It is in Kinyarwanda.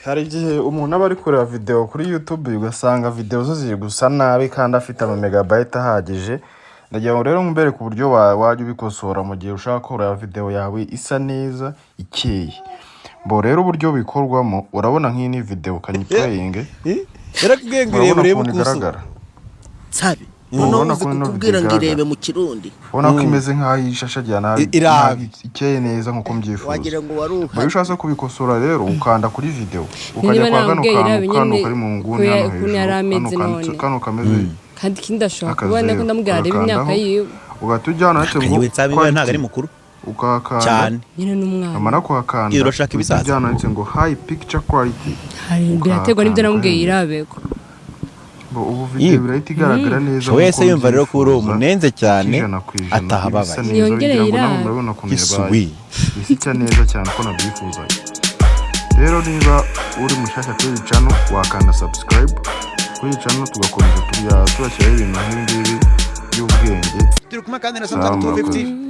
Hari igihe umuntu aba ari kureba video kuri YouTube ugasanga video zo ziri gusa nabi kandi afite ama megabyte ahagije. Ndagira ngo rero mbere ku buryo wajya ubikosora mu gihe ushaka kureba video yawe isa neza ikeye. Bo rero uburyo bikorwamo urabona nk'ini video kanyiplaying. Yarakubwiye ngo irebe kugaragara. Sabi. Uno kubwira ngo irebe mu Kirundi. Ubona ko imeze nk'ayishashagirana ikeye neza nkuko mbyifuza. Wagira ngo waruha. Iyo ushaka kubikosora rero ukanda kuri video ukajya kwa kano kari mu nguni hano kano kameze kandi kindashobora kubona ko ndamubwira reba imyaka yiwe ugatujyana ate ngo ntago ari mukuru ukakanda cyane nyine n'umwana amara kuhakanda iyo urashaka ibisaza ujyana ate ngo high picture quality hari birategwa n'ibyo namubwiye irabeko ubu video birahita igaragara neza wese yumva rero ko uri umunenze cyane atahababaye yongere irabe urabona ko mbaye isi neza cyane ko nabyifuzaga. Rero niba uri mushaka kuri channel wakanda subscribe kuri channel tugakomeza tubashyiraho ibintu nk'ibi by'ubwenge turi kumwe kandi na Samsung 250